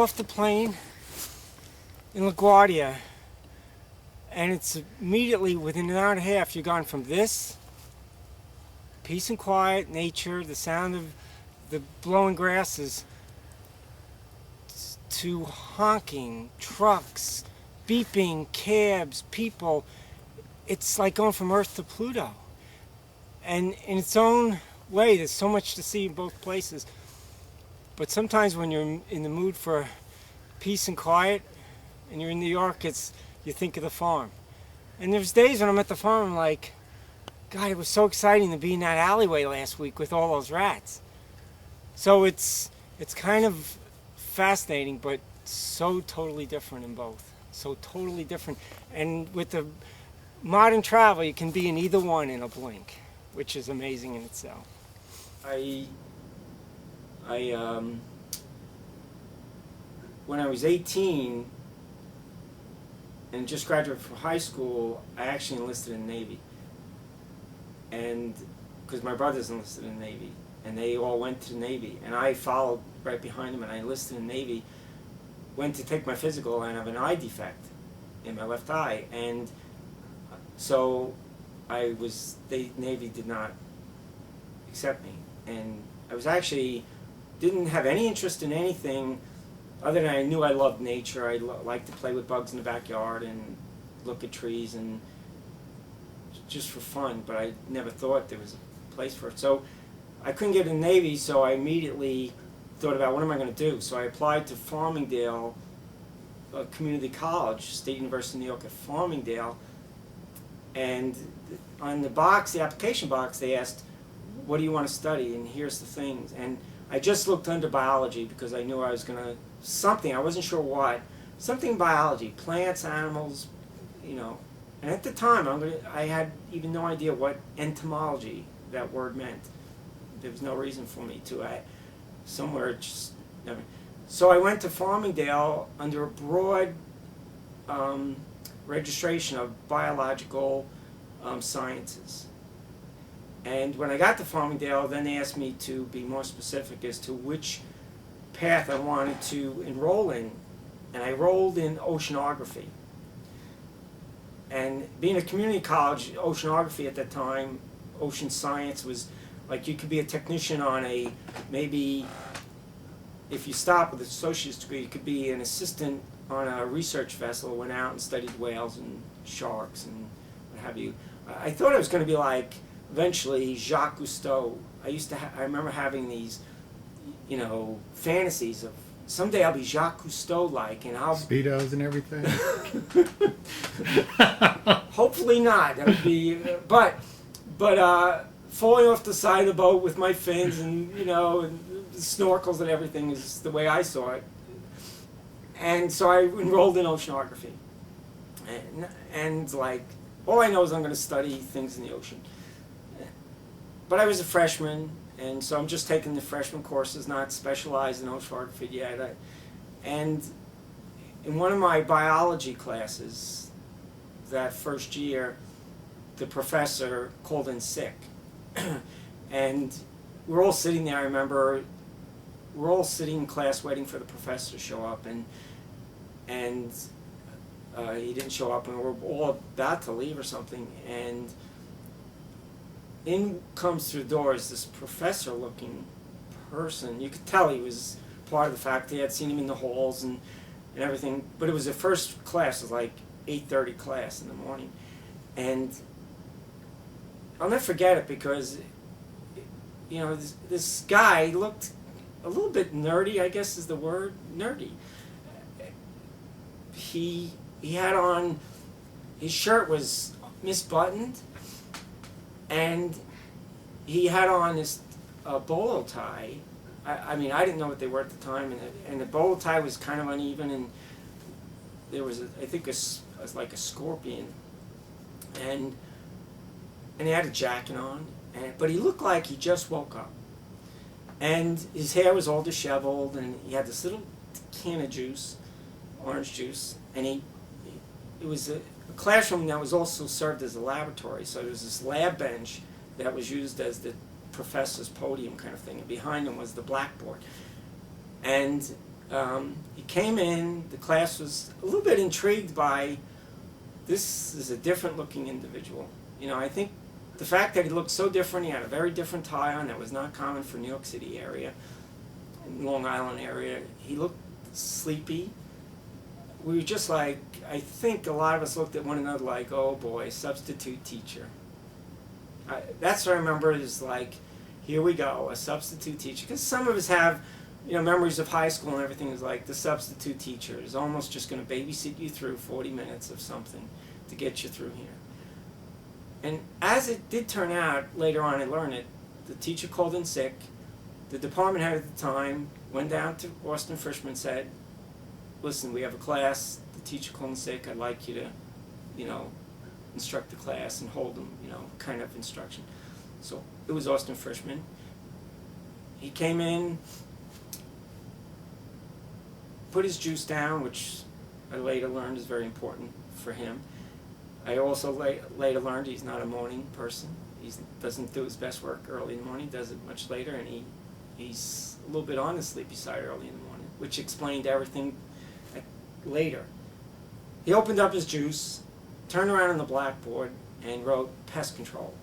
off the plane in LaGuardia, and it's immediately within an hour and a half you're gone from this peace and quiet, nature, the sound of the blowing grasses, to honking, trucks, beeping, cabs, people. It's like going from Earth to Pluto. And in its own way, there's so much to see in both places. But sometimes when you're in the mood for peace and quiet, and you're in New York, you think of the farm. And there's days when I'm at the farm, I'm like, God, it was so exciting to be in that alleyway last week with all those rats. So it's kind of fascinating, but so totally different in both. So totally different. And with the modern travel, you can be in either one in a blink, which is amazing in itself. When I was 18 and just graduated from high school, I actually enlisted in the Navy. And because my brother's enlisted in the Navy, and they all went to the Navy, and I followed right behind them, and I enlisted in the Navy, went to take my physical, and I have an eye defect in my left eye, and so the Navy did not accept me, and I was actually, didn't have any interest in anything other than I knew I loved nature. I liked to play with bugs in the backyard and look at trees and just for fun, but I never thought there was a place for it. So I couldn't get in the Navy, so I immediately thought about what am I going to do. So I applied to Farmingdale Community College, State University of New York at Farmingdale, and on the box, the application box, they asked, what do you want to study? And here's the things. And I just looked under biology because I knew I was going to, something, I wasn't sure what, something biology, plants, animals, you know. And at the time, I had even no idea what entomology, that word, meant. There was no reason for me to. Somewhere just never. So I went to Farmingdale under a broad registration of biological sciences. And when I got to Farmingdale, then they asked me to be more specific as to which path I wanted to enroll in. And I enrolled in oceanography. And being a community college, oceanography at that time, ocean science was like you could be a technician on a, maybe if you stop with an associate's degree, you could be an assistant on a research vessel, went out and studied whales and sharks and what have you. I thought I was going to be like eventually Jacques Cousteau. I remember having these, you know, fantasies of someday I'll be Jacques Cousteau-like, and I'll Speedos and everything. Hopefully not. That would be, but falling off the side of the boat with my fins and and the snorkels and everything is the way I saw it. And so I enrolled in oceanography, and like all I know is I'm going to study things in the ocean. But I was a freshman. And so I'm just taking the freshman courses, not specialized in oceanography yet. And in one of my biology classes that first year, the professor called in sick. And we're all sitting there, I remember, we're all sitting in class waiting for the professor to show up. And he didn't show up, and we're all about to leave or something. And in comes through the doors this professor-looking person. You could tell he was part of the faculty. I'd seen him in the halls and everything. But it was the first class. It was like 8:30 class in the morning. And I'll never forget it because, this guy looked a little bit nerdy, I guess is the word, nerdy. He had on, his shirt was misbuttoned, and he had on this bolo tie. I mean, I didn't know what they were at the time, and the bolo tie was kind of uneven, and there was, I think, like a scorpion, and he had a jacket on, but he looked like he just woke up, and his hair was all disheveled, and he had this little can of juice, orange juice, and it was a classroom that was also served as a laboratory. So there was this lab bench that was used as the professor's podium kind of thing, and behind him was the blackboard. And He came in, the class was a little bit intrigued by, this is a different looking individual. You know, I think the fact that he looked so different, he had a very different tie on that was not common for New York City area, Long Island area. He looked sleepy. We were just like, I think a lot of us looked at one another like, oh boy, substitute teacher. That's what I remember is like, here we go, a substitute teacher. Because some of us have, you know, memories of high school and everything is like the substitute teacher is almost just going to babysit you through 40 minutes of something to get you through here. And as it did turn out, later on I learned it, the teacher called in sick. The department head at the time went down to Austin Frishman and said, listen, we have a class, the teacher called in sick, I'd like you to, you know, instruct the class and hold them, you know, kind of instruction. So it was Austin Frishman. He came in, put his juice down, which I later learned is very important for him. I also later learned he's not a morning person. He doesn't do his best work early in the morning, does it much later, and he's a little bit on the sleepy side early in the morning, which explained everything later. He opened up his juice, turned around on the blackboard, and wrote pest control,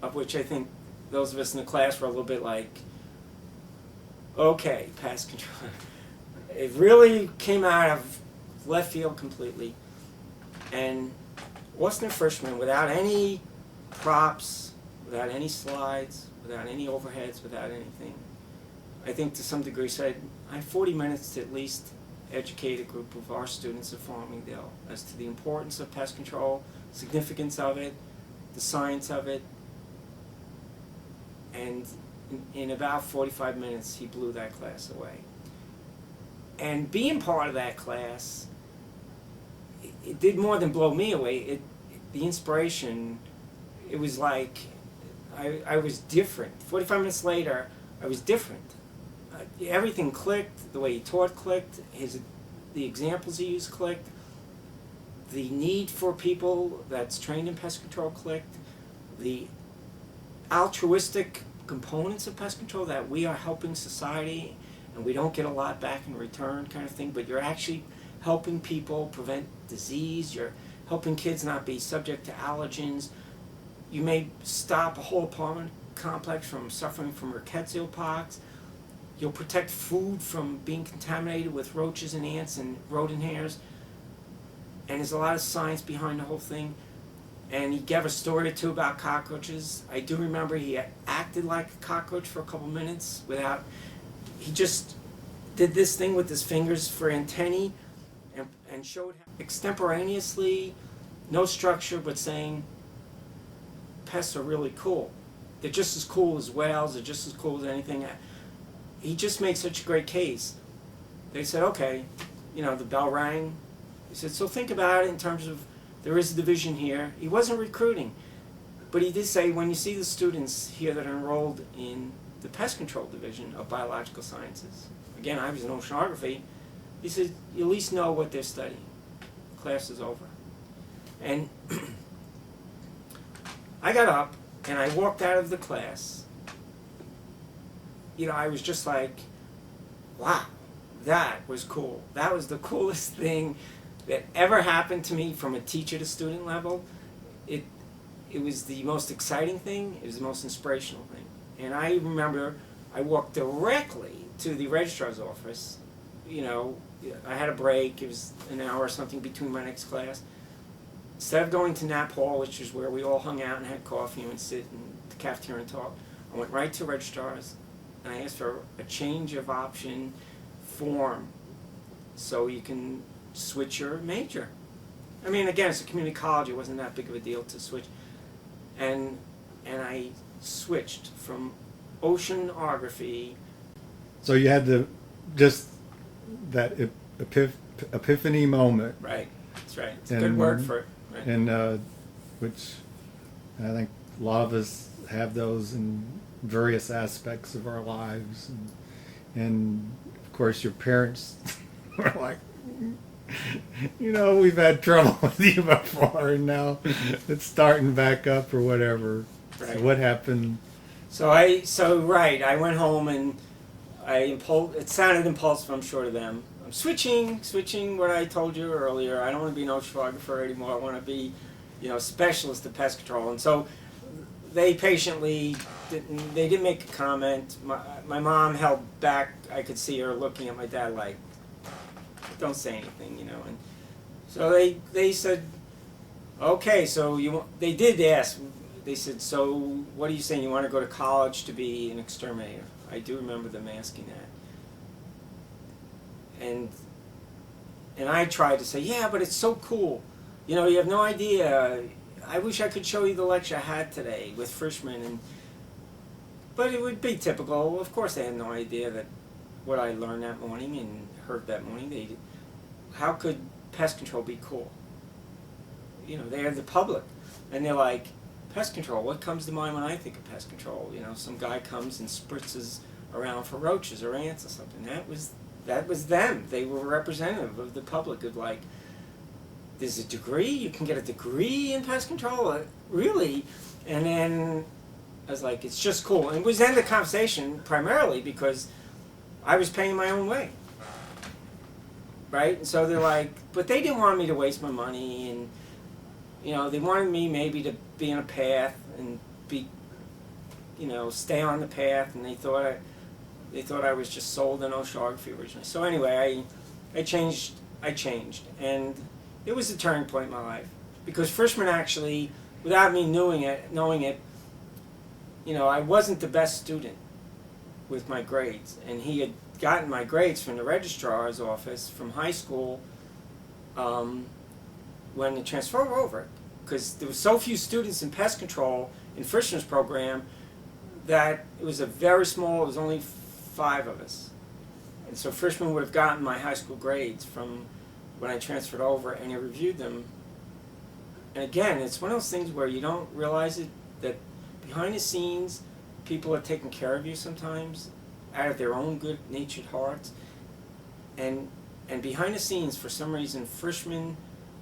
of which I think those of us in the class were a little bit like, okay, pest control. It really came out of left field completely. And Austin Frishman, without any props, without any slides, without any overheads, without anything, I think to some degree said, I have 40 minutes to at least educate a group of our students of Farmingdale as to the importance of pest control, significance of it, the science of it. And in about 45 minutes, he blew that class away. And being part of that class, it did more than blow me away. The inspiration, it was like I was different. 45 minutes later, I was different. Everything clicked. The way he taught clicked. The examples he used clicked. The need for people that's trained in pest control clicked. The altruistic components of pest control, that we are helping society and we don't get a lot back in return kind of thing, but you're actually helping people prevent disease, you're helping kids not be subject to allergens, you may stop a whole apartment complex from suffering from rickettsial pox, you'll protect food from being contaminated with roaches and ants and rodent hairs, and there's a lot of science behind the whole thing. And he gave a story or two about cockroaches. I do remember he acted like a cockroach for a couple minutes without, he just did this thing with his fingers for antennae and showed how extemporaneously, no structure, but saying pests are really cool. They're just as cool as whales, they're just as cool as anything. He just made such a great case. They said, okay, you know, the bell rang. He said, so think about it in terms of, there is a division here. He wasn't recruiting, but he did say when you see the students here that are enrolled in the pest control division of biological sciences, again, I was in oceanography, he said, you at least know what they're studying. Class is over. And I got up and I walked out of the class. You know, I was just like, wow, that was cool. That was the coolest thing that ever happened to me from a teacher to student level. It was the most exciting thing, it was the most inspirational thing. And I remember I walked directly to the registrar's office. You know, I had a break, it was an hour or something between my next class. Instead of going to Knapp Hall, which is where we all hung out and had coffee and would sit in the cafeteria and talk, I went right to registrar's and I asked for a change of option form so you can switch your major. I mean, again, it's a community college, it wasn't that big of a deal to switch. And I switched from oceanography. So you had just that epiphany moment. Right, that's right. It's a good word for it. Right. And which I think a lot of us have those in various aspects of our lives. And of course your parents were like, you know, we've had trouble with you before, and now it's starting back up or whatever. Right. So what happened? I went home and It sounded impulsive, I'm sure, to them. I'm switching what I told you earlier. I don't want to be an oceanographer anymore. I want to be, specialist of pest control. And so they patiently they didn't make a comment. My mom held back. I could see her looking at my dad like, don't say anything, And so they said, okay, so they did ask. They said, so what are you saying? You want to go to college to be an exterminator? I do remember them asking that. And I tried to say, yeah, but it's so cool. You have no idea. I wish I could show you the lecture I had today with Frishman. But it would be typical. Of course, they had no idea that what I learned that morning and heard that morning. How could pest control be cool? They're the public. And they're like, pest control, what comes to mind when I think of pest control? Some guy comes and spritzes around for roaches or ants or something. That was them. They were representative of the public of like, there's a degree, you can get a degree in pest control? Really? And then I was like, it's just cool. And it was then the conversation primarily because I was paying my own way. Right? And so they're like, but they didn't want me to waste my money, and they wanted me maybe to be in a path and be, stay on the path, and they thought I was just sold in oceanography originally. So anyway, I changed, and it was a turning point in my life because Frishman actually, without me knowing it, I wasn't the best student with my grades, and he had gotten my grades from the registrar's office from high school. When they transferred over, because there were so few students in pest control in Frishman's program that it was it was only 5 of us. And so Frishman would have gotten my high school grades from when I transferred over, and he reviewed them. And again, it's one of those things where you don't realize it, that behind the scenes, people are taking care of you sometimes out of their own good-natured hearts. And behind the scenes, for some reason, Frishman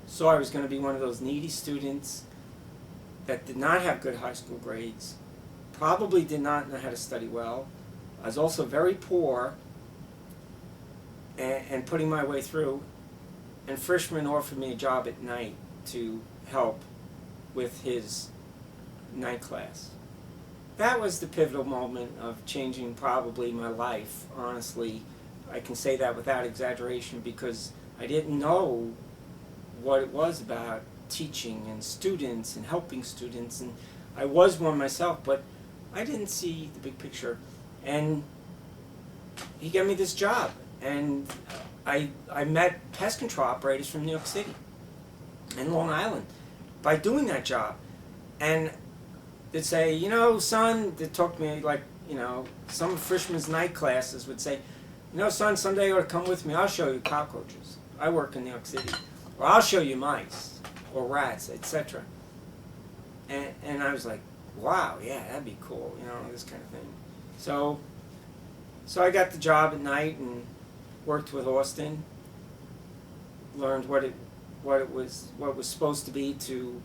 saw I was going to be one of those needy students that did not have good high school grades, probably did not know how to study well. I was also very poor and putting my way through. And Frishman offered me a job at night to help with his night class. That was the pivotal moment of changing probably my life, honestly. I can say that without exaggeration because I didn't know what it was about teaching and students and helping students, and I was one myself, but I didn't see the big picture. And he gave me this job, and I met pest control operators from New York City and Long Island by doing that job. And they'd say, son, they'd talk to me like, some of Frishman's night classes would say, son, someday you ought to come with me, I'll show you cockroaches. I work in New York City. Or I'll show you mice, or rats, etc. And I was like, wow, yeah, that'd be cool, this kind of thing. So I got the job at night and worked with Austin, learned what it was supposed to be to,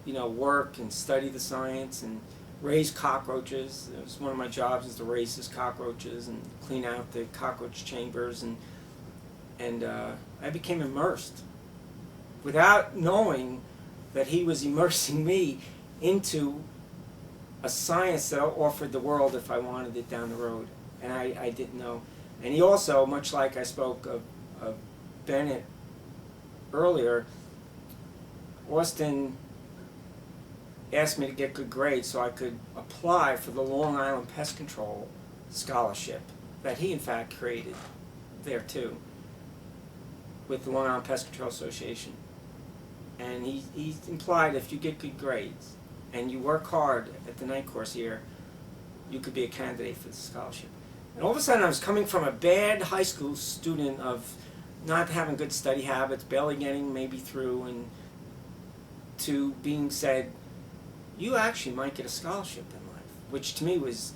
work and study the science and raise cockroaches. It was one of my jobs is to raise his cockroaches and clean out the cockroach chambers, and I became immersed without knowing that he was immersing me into a science that offered the world if I wanted it down the road. And I didn't know. And he also, much like I spoke of Bennett earlier, Austin asked me to get good grades so I could apply for the Long Island Pest Control Scholarship that he in fact created there too, with the Long Island Pest Control Association. And he implied if you get good grades and you work hard at the night course here, you could be a candidate for the scholarship. And all of a sudden I was coming from a bad high school student of not having good study habits, barely getting maybe through, and to being said, you actually might get a scholarship in life, which to me was,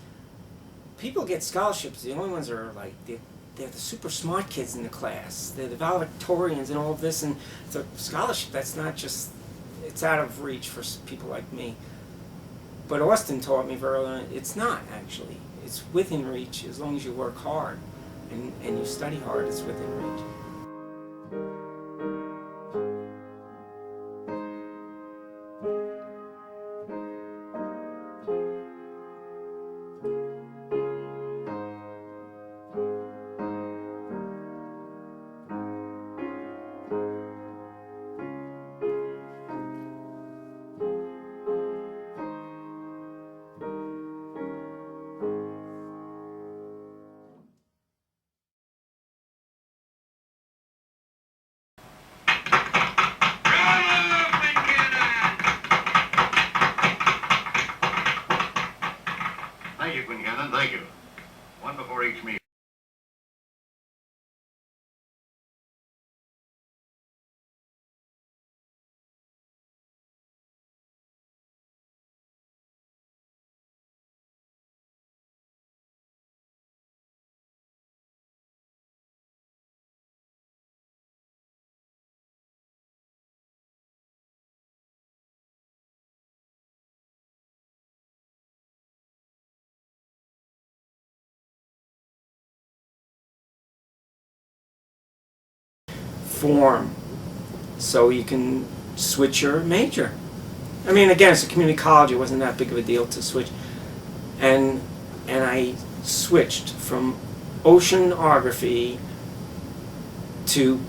people get scholarships, the only ones that are like, they're the super smart kids in the class. They're the valedictorians and all of this, and it's a scholarship that's not just, it's out of reach for people like me. But Austin taught me very early, it's not actually. It's within reach as long as you work hard and you study hard, it's within reach. Thank you, Fincannon, thank you. One before each meal. Form so you can switch your major. I mean, again, it's a community college, it wasn't that big of a deal to switch. And I switched from oceanography to